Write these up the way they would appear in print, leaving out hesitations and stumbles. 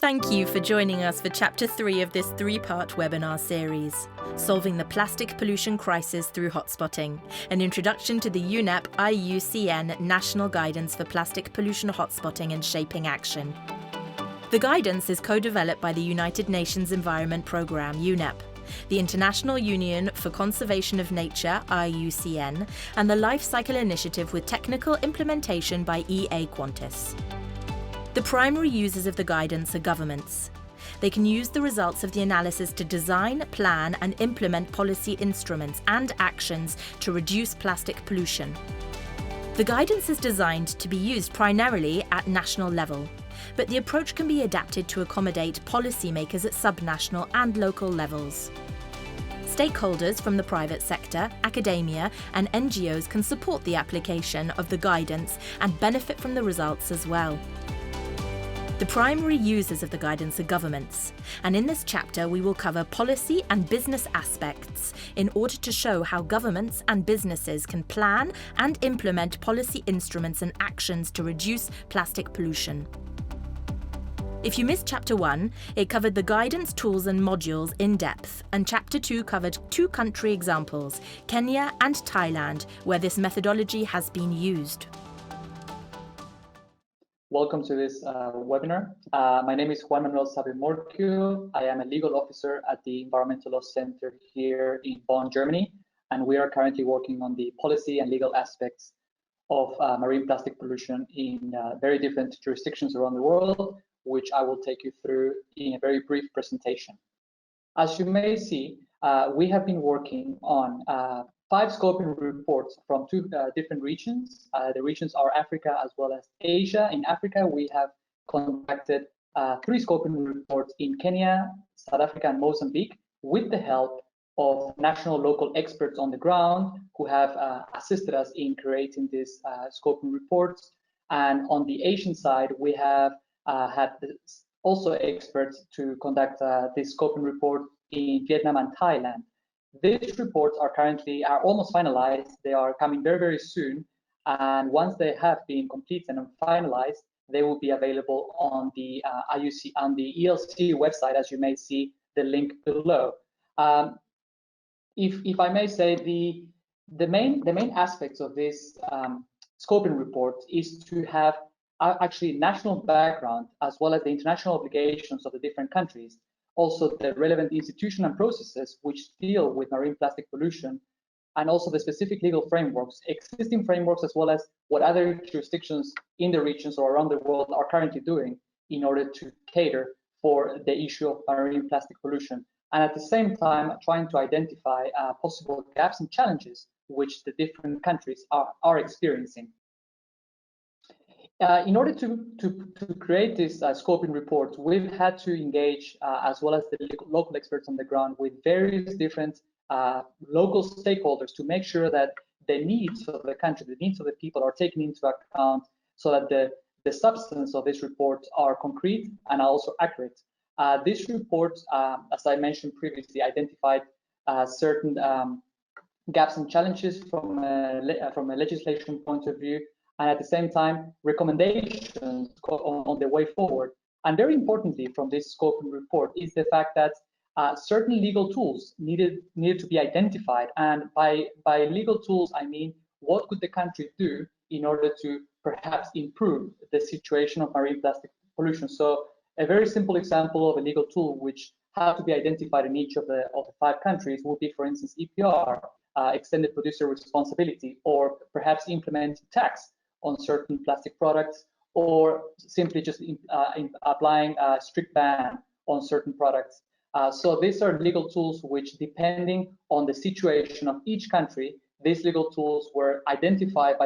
Thank you for joining us for Chapter 3 of this three-part webinar series, Solving the Plastic Pollution Crisis Through Hotspotting, an introduction to the UNEP IUCN National Guidance for Plastic Pollution Hotspotting and Shaping Action. The guidance is co-developed by the United Nations Environment Programme, UNEP, the International Union for Conservation of Nature, IUCN, and the Life Cycle Initiative with technical implementation by EA Qantas. The primary users of the guidance are governments. They can use the results of the analysis to design, plan, and implement policy instruments and actions to reduce plastic pollution. The guidance is designed to be used primarily at national level, but the approach can be adapted to accommodate policymakers at subnational and local levels. Stakeholders from the private sector, academia, and NGOs can support the application of the guidance and benefit from the results as well. The primary users of the guidance are governments, and in this chapter we will cover policy and business aspects in order to show how governments and businesses can plan and implement policy instruments and actions to reduce plastic pollution. If you missed Chapter 1, it covered the guidance tools and modules in depth, and Chapter 2 covered two country examples, Kenya and Thailand, where this methodology has been used. Welcome to this webinar. My name is Juan Manuel Sabemorquio. I am a legal officer at the Environmental Law Center here in Bonn, Germany, and we are currently working on the policy and legal aspects of marine plastic pollution in very different jurisdictions around the world, which I will take you through in a very brief presentation. As you may see, we have been working on 5 scoping reports from 2 different regions. The regions are Africa as well as Asia. In Africa, we have conducted 3 scoping reports in Kenya, South Africa, and Mozambique with the help of national local experts on the ground who have assisted us in creating these scoping reports. And on the Asian side, we have had also experts to conduct this scoping report in Vietnam and Thailand. These reports are almost finalized. They are coming very, very soon. And once they have been completed and finalized, they will be available on the ELC website, as you may see the link below. If I may say, the main aspects of this scoping report is to have actually national background as well as the international obligations of the different countries. Also the relevant institutions and processes which deal with marine plastic pollution, and also the specific legal frameworks, existing frameworks, as well as what other jurisdictions in the regions or around the world are currently doing in order to cater for the issue of marine plastic pollution. And at the same time, trying to identify possible gaps and challenges which the different countries are experiencing. In order to create this scoping report, we've had to engage, as well as the local experts on the ground, with various different local stakeholders to make sure that the needs of the country, the needs of the people are taken into account so that the substance of this report are concrete and also accurate. This report, as I mentioned previously, identified certain gaps and challenges from a legislation point of view, and at the same time, recommendations on the way forward. And very importantly from this scoping report is the fact that certain legal tools needed to be identified. And by legal tools, I mean, what could the country do in order to perhaps improve the situation of marine plastic pollution? So a very simple example of a legal tool which have to be identified in each of the 5 countries would be, for instance, EPR, extended producer responsibility, or perhaps implement tax on certain plastic products, or simply just applying a strict ban on certain products. So these are legal tools which, depending on the situation of each country, these legal tools were identified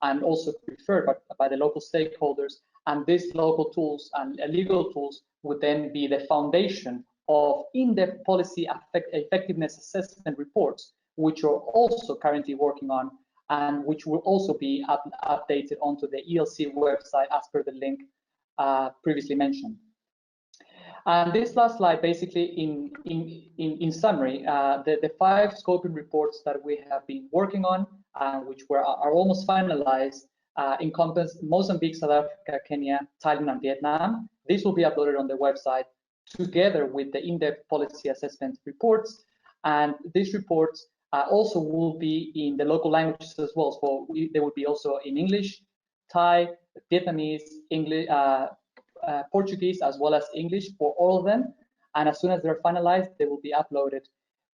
and also preferred by the local stakeholders. And these local tools and legal tools would then be the foundation of in-depth policy effectiveness assessment reports, which are also currently working on, and which will also be updated onto the ELC website as per the link previously mentioned. And this last slide, basically, in summary, the 5 scoping reports that we have been working on, which are almost finalized, encompass Mozambique, South Africa, Kenya, Thailand, and Vietnam. This will be uploaded on the website together with the in-depth policy assessment reports. And these reports also will be in the local languages as well. So they will be also in English, Thai, Vietnamese, English, Portuguese, as well as English for all of them. And as soon as they're finalized, they will be uploaded.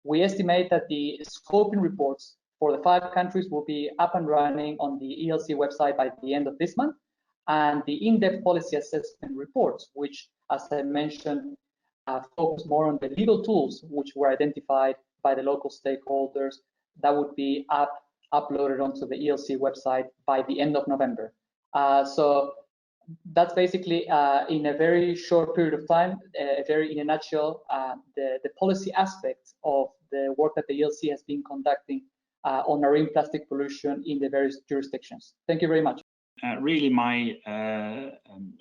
We estimate that the scoping reports for the 5 countries will be up and running on the ELC website by the end of this month. And the in-depth policy assessment reports, which, as I mentioned, focus more on the legal tools which were identified by the local stakeholders, that would be uploaded onto the ELC website by the end of November. So that's basically, in a very short period of time, in a nutshell, the policy aspects of the work that the ELC has been conducting on marine plastic pollution in the various jurisdictions. Thank you very much. Really, my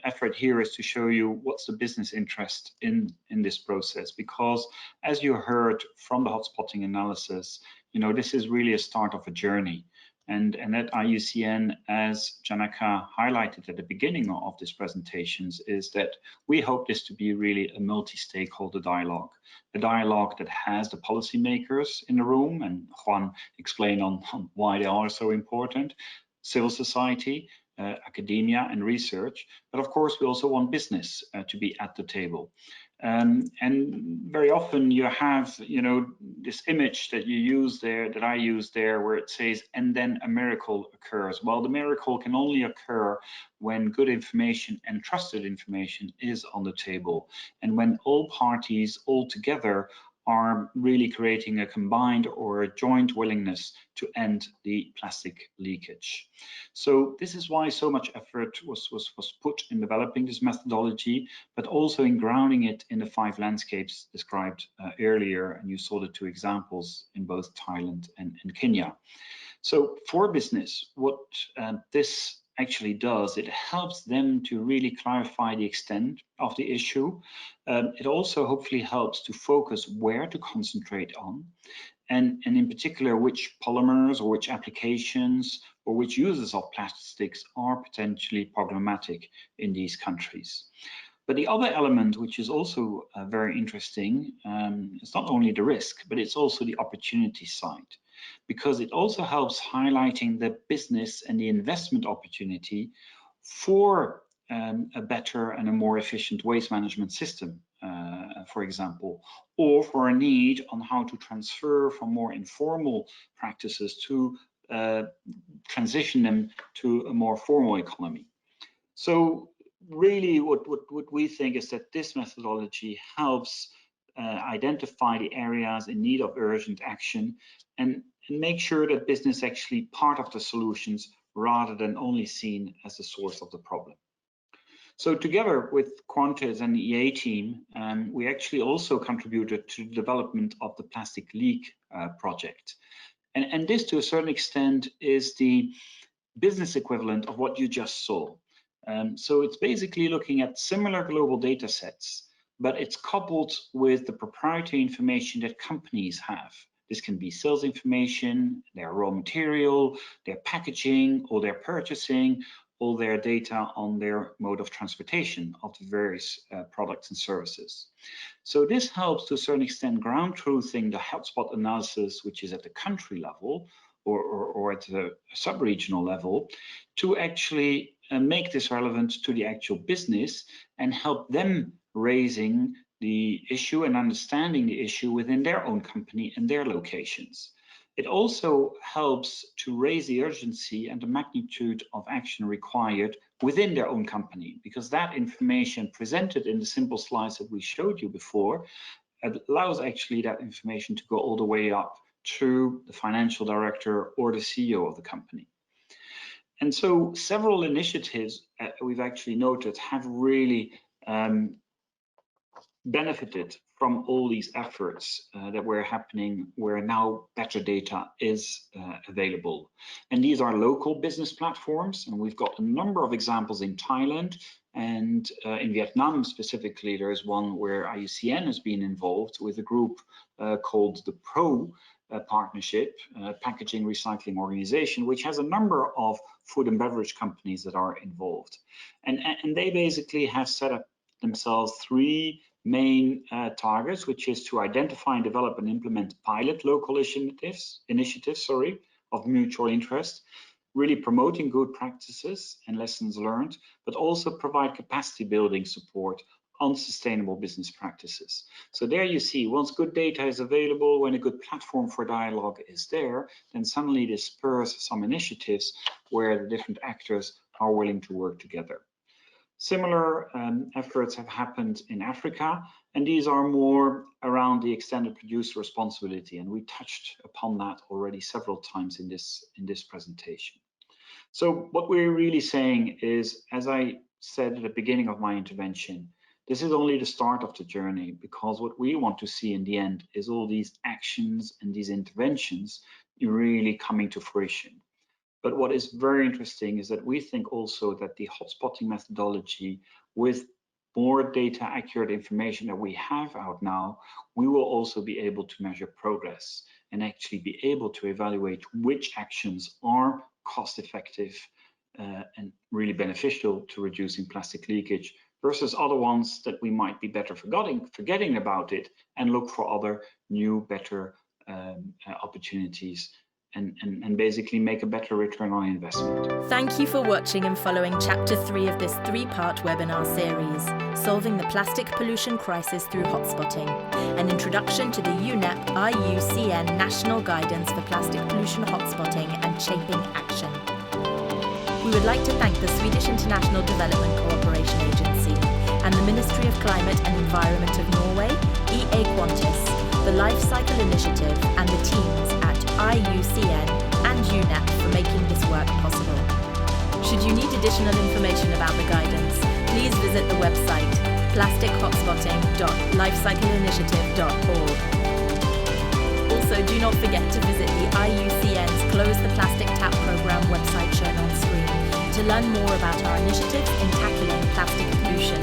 effort here is to show you what's the business interest in this process, because as you heard from the hotspotting analysis, you know, this is really a start of a journey. And at IUCN, as Janaka highlighted at the beginning of this presentations, is that we hope this to be really a multi-stakeholder dialogue, a dialogue that has the policymakers in the room, and Juan explained on why they are so important, civil society, academia and research, but of course we also want business to be at the table. And very often you have, you know, this image that you use there, that I use there, where it says, and then a miracle occurs. Well, the miracle can only occur when good information and trusted information is on the table, and when all parties all together are really creating a combined or a joint willingness to end the plastic leakage. So this is why so much effort was put in developing this methodology, but also in grounding it in the 5 landscapes described earlier, and you saw the 2 examples in both Thailand and Kenya. So for business, what this actually does, it helps them to really clarify the extent of the issue. It also hopefully helps to focus where to concentrate on, and in particular which polymers or which applications or which uses of plastics are potentially problematic in these countries. But the other element, which is also very interesting, it's not only the risk, but it's also the opportunity side, because it also helps highlighting the business and the investment opportunity for a better and a more efficient waste management system, for example, or for a need on how to transfer from more informal practices to transition them to a more formal economy. So really what we think is that this methodology helps identify the areas in need of urgent action and make sure that business actually part of the solutions rather than only seen as the source of the problem. So together with Qantas and the EA team, we actually also contributed to the development of the plastic leak project. And this to a certain extent is the business equivalent of what you just saw. So it's basically looking at similar global data sets, but it's coupled with the proprietary information that companies have. This can be sales information, their raw material, their packaging, or their purchasing, all their data on their mode of transportation of the various products and services. So this helps to a certain extent ground truthing the hotspot analysis, which is at the country level or at the sub-regional level, to actually make this relevant to the actual business and help them raising the issue and understanding the issue within their own company and their locations. It also helps to raise the urgency and the magnitude of action required within their own company, because that information presented in the simple slides that we showed you before allows actually that information to go all the way up to the financial director or the CEO of the company. And so several initiatives we've actually noted have really benefited from all these efforts that were happening, where now better data is available. And these are local business platforms, and we've got a number of examples in Thailand, and in Vietnam specifically, there is one where IUCN has been involved with a group called the PRO partnership, packaging recycling organization, which has a number of food and beverage companies that are involved. And they basically have set up themselves 3 main targets, which is to identify and develop and implement pilot local initiatives of mutual interest, really promoting good practices and lessons learned, but also provide capacity building support on sustainable business practices. So there you see, once good data is available, when a good platform for dialogue is there, then suddenly this spurs some initiatives where the different actors are willing to work together. Similar efforts have happened in Africa, and these are more around the extended producer responsibility, and we touched upon that already several times in this presentation. So what we're really saying is, as I said at the beginning of my intervention, this is only the start of the journey, because what we want to see in the end is all these actions and these interventions really coming to fruition. But what is very interesting is that we think also that the hotspotting methodology, with more data accurate information that we have out now, we will also be able to measure progress and actually be able to evaluate which actions are cost effective and really beneficial to reducing plastic leakage versus other ones that we might be better forgetting about it, and look for other new, better opportunities and basically make a better return on investment. Thank you for watching and following Chapter 3 of this 3-part webinar series, Solving the Plastic Pollution Crisis Through Hotspotting, an introduction to the UNEP IUCN National Guidance for Plastic Pollution Hotspotting and Shaping Action. We would like to thank the Swedish International Development Cooperation Agency and the Ministry of Climate and Environment of Norway, EA Qantas, the Life Cycle Initiative and the teams at IUCN and UNEP for making this work possible. Should you need additional information about the guidance, please visit the website plastichotspotting.lifecycleinitiative.org. Also, do not forget to visit the IUCN's Close the Plastic Tap program website shown on screen to learn more about our initiatives in tackling plastic pollution.